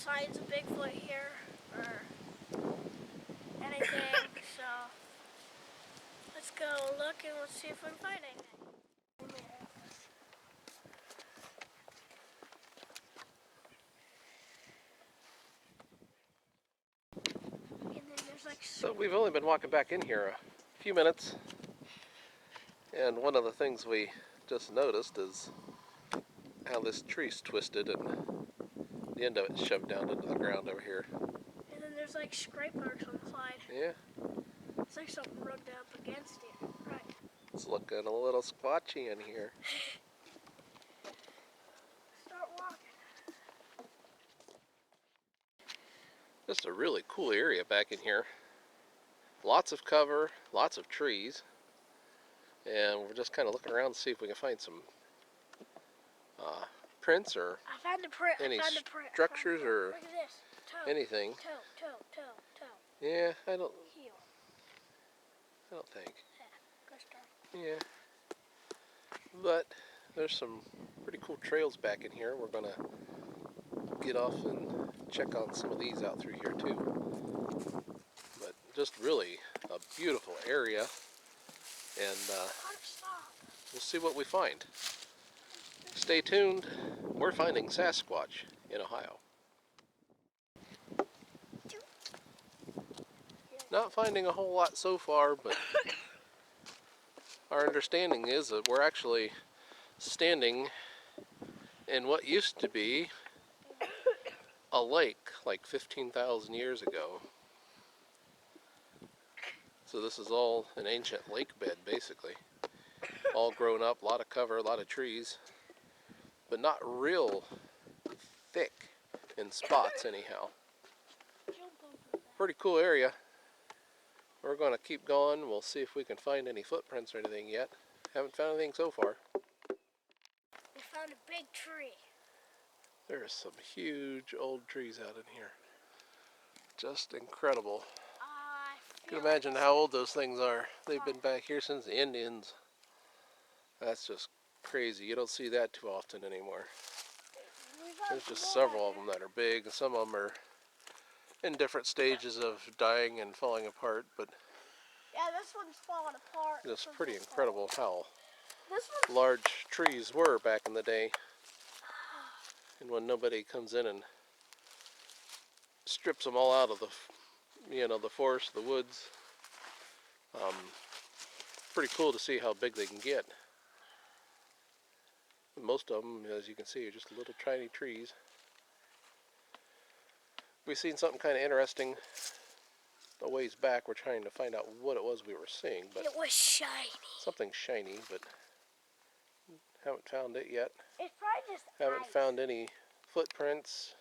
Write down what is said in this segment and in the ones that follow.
signs of Bigfoot here or anything, so let's go look and let's see if we can find anything. And then there's like... So we've only been walking back in here a few minutes, and one of the things we just noticed is how this tree's twisted and the end of it's shoved down into the ground over here. And then there's like scrape marks on the side. Yeah. It's like something rubbed up against it. Right. It's looking a little squatchy in here. Start walking. Just a really cool area back in here. Lots of cover, lots of trees, and we're just kind of looking around to see if we can find some prints or I found a print. any I found a print. structures or Look at this. Toe. anything. Toe. Yeah, I don't Heel. think. Yeah. Good start. Yeah. But there's some pretty cool trails back in here. We're gonna get off and check on some of these out through here too. But just really a beautiful area, and we'll see what we find. Stay tuned. We're finding Sasquatch in Ohio. Not finding a whole lot so far, but our understanding is that we're actually standing in what used to be a lake like 15,000 years ago. So this is all an ancient lake bed basically. All grown up, a lot of cover, a lot of trees, but not real thick in spots anyhow. Pretty cool area. We're going to keep going. We'll see if we can find any footprints or anything yet. Haven't found anything so far. We found a big tree. There's some huge old trees out in here. Just incredible. You can imagine how old those things are. They've been back here since the Indians. That's just crazy. You don't see that too often anymore. There's just several of them that are big, and some of them are in different stages of dying and falling apart, but yeah, this one's falling apart. it's pretty incredible how This large trees were back in the day, and when nobody comes in and strips them all out of the, the forest, the woods. Pretty cool to see how big they can get. Most of them, as you can see, are just little tiny trees. We've seen something kind of interesting a ways back. We're trying to find out what it was we were seeing, but it was shiny. Something shiny, but haven't found it yet. It's probably just Haven't ice. found any footprints,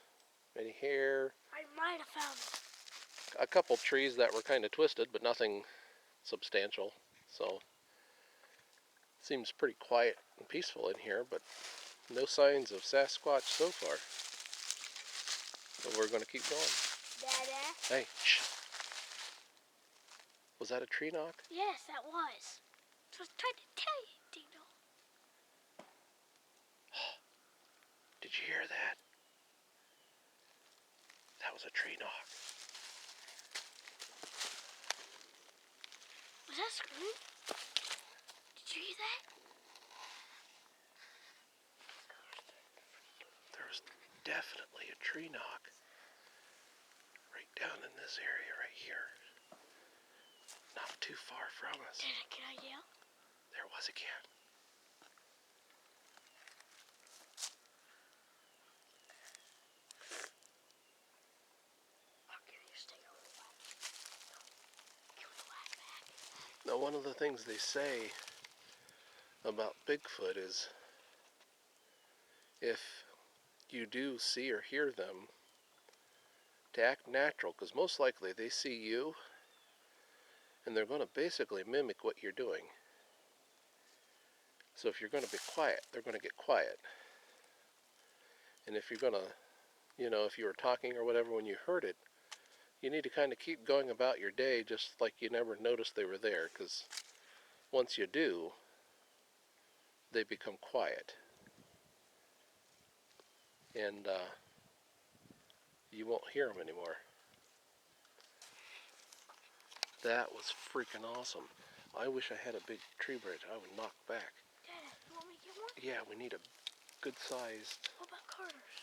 any hair. I might have found it. A couple trees that were kind of twisted, but nothing substantial. So seems pretty quiet and peaceful in here, but no signs of Sasquatch so far. So we're going to keep going. Dada? Hey, shh. Was that a tree knock? Yes, that was. So I was trying to tell you, Dino. Did you hear that? That was a tree knock. Was that scream? Did you hear that? There's definitely a tree knock right down in this area right here. Not too far from us. Can I yell? There was again. Now, one of the things they say about Bigfoot is if you do see or hear them, to act natural, because most likely they see you and they're going to basically mimic what you're doing. So if you're going to be quiet, they're going to get quiet. And if you're going to, if you were talking or whatever when you heard it, you need to kind of keep going about your day just like you never noticed they were there, because once you do, they become quiet. And you won't hear them anymore. That was freaking awesome. I wish I had a big tree branch. I would knock back. Dad, you want me to get one? Yeah, we need a good sized. What about Carter's?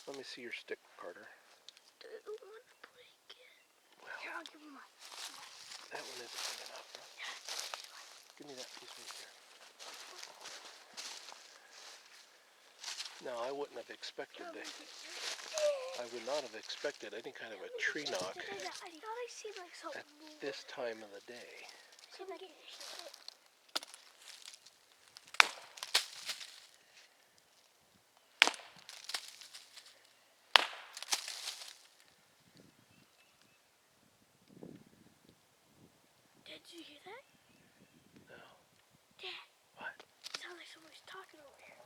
Let me see your stick, Carter. I don't want to break it. Well, here, I'll give you mine. That one isn't big enough, bro. Yeah. Give me that piece right there. Now, I wouldn't have expected that. I would not have expected any kind of a tree knock I thought I seen like something at this time of the day. Come get your shit. Did you hear that? No. Dad. What? It sounds like somebody's talking over here.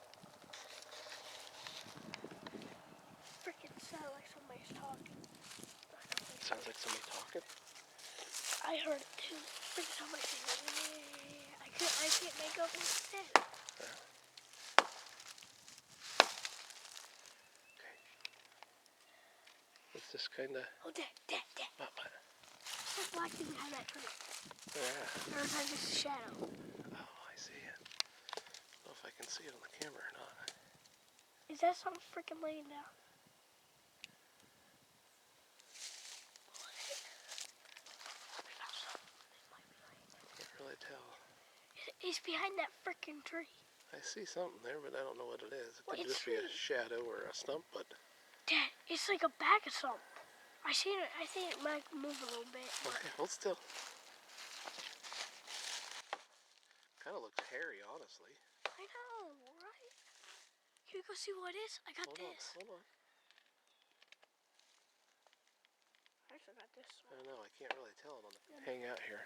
Freaking sound like somebody's talking. Sounds like somebody talking? I heard it too. Freaking somebody saying, I can't make up what it said. Okay. It's just kind of... Oh, Dad. What? That black thing behind that tree. Yeah. Or is that just a shadow? Oh, I see it. I don't know if I can see it on the camera or not. Is that something freaking laying down? Can't really tell. It's behind that freaking tree. I see something there, but I don't know what it is. It Well, could just be a shadow or a stump, but... Dad, it's like a bag of something. I think it might move a little bit. Okay, hold still. Kind of looks hairy, honestly. I know, right? Can you go see what it is? I got this. Hold on. I actually got this I one. don't know, I can't really tell it on the... Hang out here.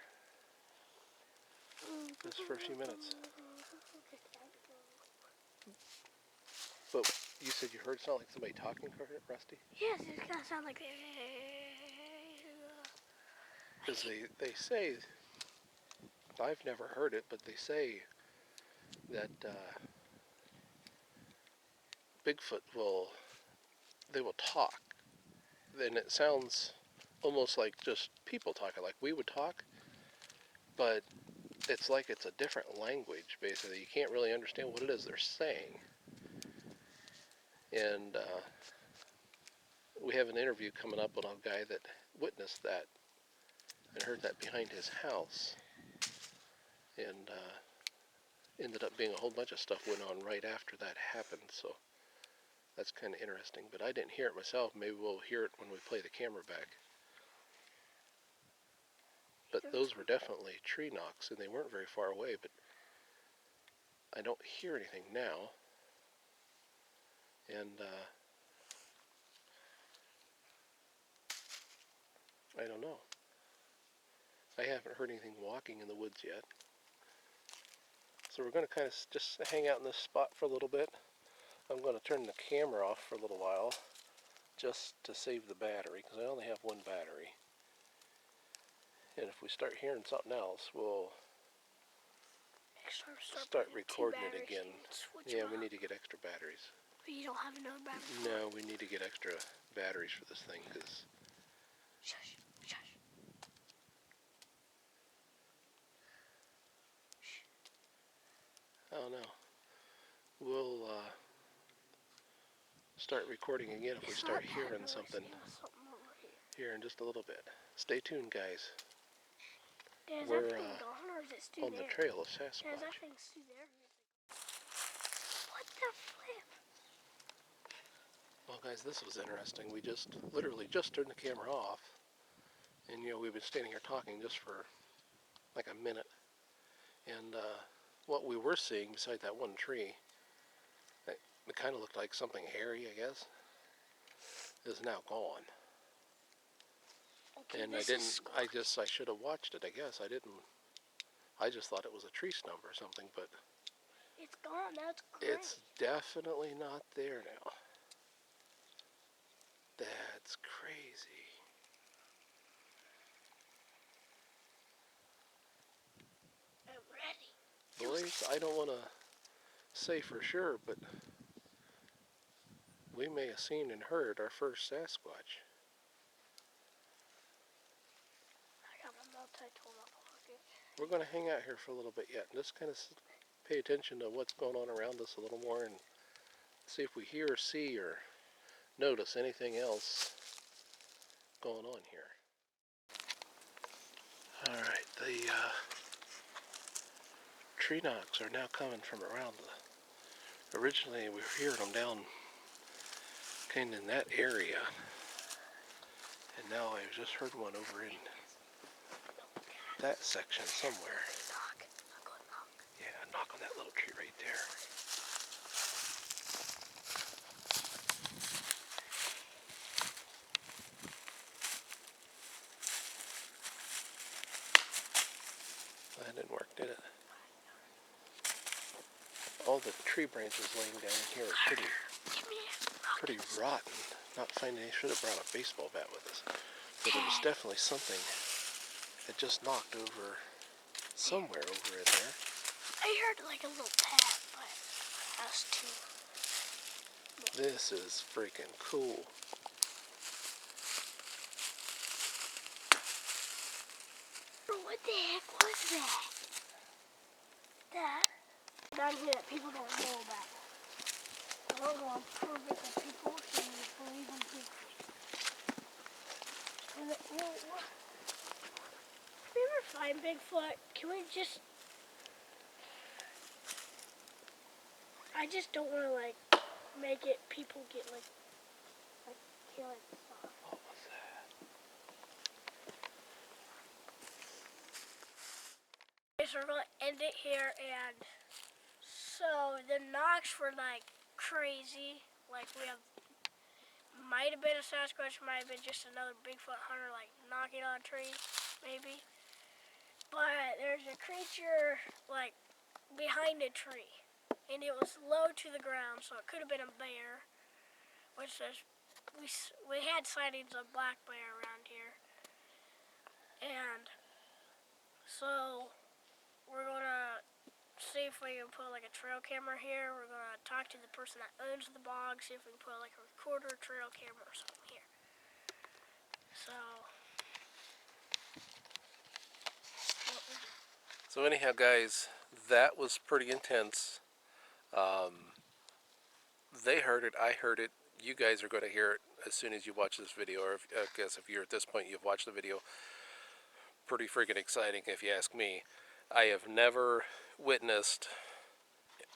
Just for a few minutes. But you said you heard something like somebody talking, Rusty? Yes, it's gonna sound like... Because they say... I've never heard it, but they say that Bigfoot they will talk. Then it sounds almost like just people talking, like we would talk, but it's like it's a different language, basically. You can't really understand what it is they're saying. And we have an interview coming up with a guy that witnessed that and heard that behind his house. And ended up being a whole bunch of stuff went on right after that happened, so that's kind of interesting. But I didn't hear it myself. Maybe we'll hear it when we play the camera back. But those were definitely tree knocks, and they weren't very far away, but I don't hear anything now. And I don't know. I haven't heard anything walking in the woods yet. So we're going to kind of just hang out in this spot for a little bit. I'm going to turn the camera off for a little while just to save the battery, because I only have one battery. And if we start hearing something else, we'll start recording it again. Yeah, we need to get extra batteries. But you don't have another battery? No, we need to get extra batteries for this thing, because... Shush. I don't know. We'll start recording again if we start hearing something here in just a little bit. Stay tuned, guys. Dad, We're is that thing gone, or is it still on there? the trail of Dad, Sasquatch. is that thing still there? What the flip? Well, guys, this was interesting. We literally just turned the camera off. And, we've been standing here talking just for like a minute. And what we were seeing beside that one tree, it kind of looked like something hairy, I guess, is now gone. Okay, And I should have watched it, I guess. I just thought it was a tree stump or something, but it's gone. That's great. it's definitely not there now. That's crazy. I'm ready. Boys, I don't want to say for sure, but we may have seen and heard our first Sasquatch. I got my multi-tool in my pocket. We're going to hang out here for a little bit yet and just kind of pay attention to what's going on around us a little more and see if we hear or see or notice anything else going on here. Alright, the tree knocks are now coming from around originally we were hearing them down kind of in that area, and now I've just heard one over in that section somewhere. Knock. I'm going to knock. Yeah, knock on that little tree right there. That didn't work, did it? All the tree branches laying down here are pretty rotten. Not finding, they should have brought a baseball bat with us. But it was definitely something that just knocked over somewhere over in there. I heard like a little tap, but us too. This is freaking cool. Bro, what the heck was that? That down here that people don't know about. I don't know, I'm prove it that people can believe in Bigfoot. If we ever find Bigfoot, can we just... I just don't want to like make it people get like killing stuff. What was that? Okay, so we're going to end it here, and so the knocks were like crazy. Like we have, might have been a Sasquatch, might have been just another Bigfoot hunter like knocking on trees, maybe. But there's a creature like behind a tree, and it was low to the ground, so it could have been a bear. Which says we had sightings of black bear around here, and so we're gonna see if we can put like a trail camera here. We're gonna talk to the person that owns the bog, see if we can put like a recorder, trail camera, or something here. So anyhow, guys, that was pretty intense. They heard it, I heard it. You guys are going to hear it as soon as you watch this video, or I guess if you're at this point, you've watched the video. Pretty freaking exciting, if you ask me. I have never witnessed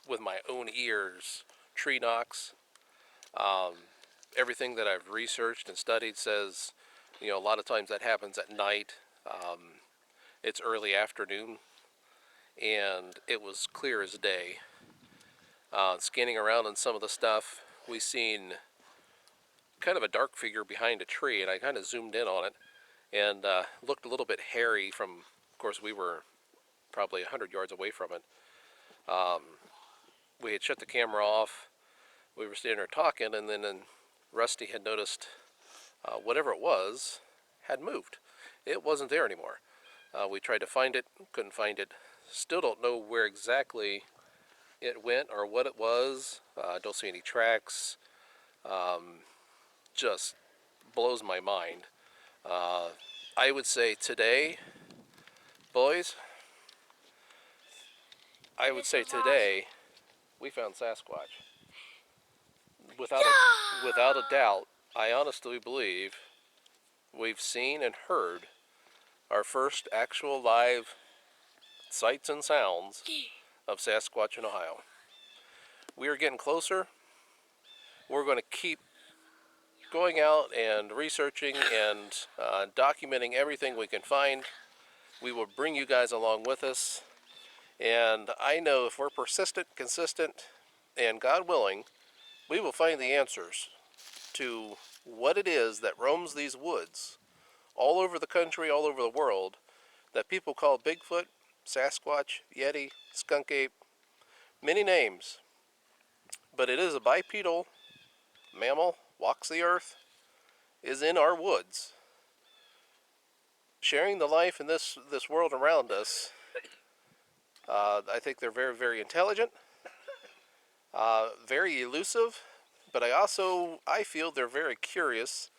with my own ears tree knocks. Everything that I've researched and studied says, you know, a lot of times that happens at night. It's early afternoon, and it was clear as day. Scanning around on some of the stuff, we seen kind of a dark figure behind a tree, and I kind of zoomed in on it, and looked a little bit hairy from, of course, we were probably 100 yards away from it. We had shut the camera off, we were standing there talking, and then Rusty had noticed whatever it was had moved. It wasn't there anymore. We tried to find it, couldn't find it. Still don't know where exactly it went or what it was. Don't see any tracks. Just blows my mind. I would say today, boys, I would say today we found Sasquatch. Without a doubt, I honestly believe we've seen and heard our first actual live sights and sounds of Sasquatch in Ohio. We are getting closer. We're going to keep going out and researching and documenting everything we can find. We will bring you guys along with us. And I know if we're persistent, consistent, and God willing, we will find the answers to what it is that roams these woods all over the country, all over the world, that people call Bigfoot, Sasquatch, Yeti, skunk ape, many names. But it is a bipedal mammal, walks the earth, is in our woods, sharing the life in this world around us. I think they're very, very intelligent, very elusive, but I feel they're very curious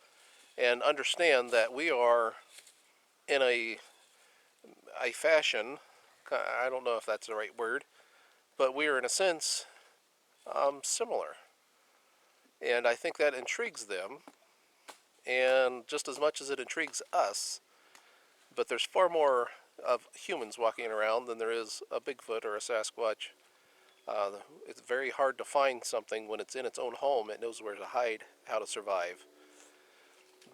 and understand that we are in a fashion, I don't know if that's the right word, but we are in a sense similar. And I think that intrigues them, and just as much as it intrigues us, but there's far more of humans walking around than there is a Bigfoot or a Sasquatch. It's very hard to find something when it's in its own home. It knows where to hide, how to survive.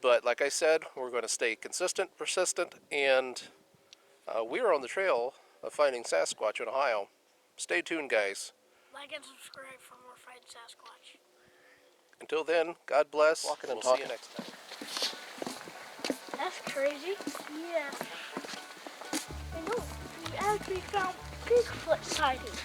But like I said, we're going to stay consistent, persistent, and we're on the trail of finding Sasquatch in Ohio. Stay tuned, guys. Like and subscribe for more Find Sasquatch. Until then, God bless. Walking and We'll see talking. you next time. That's crazy. Yeah. I know. We actually found Bigfoot sighting.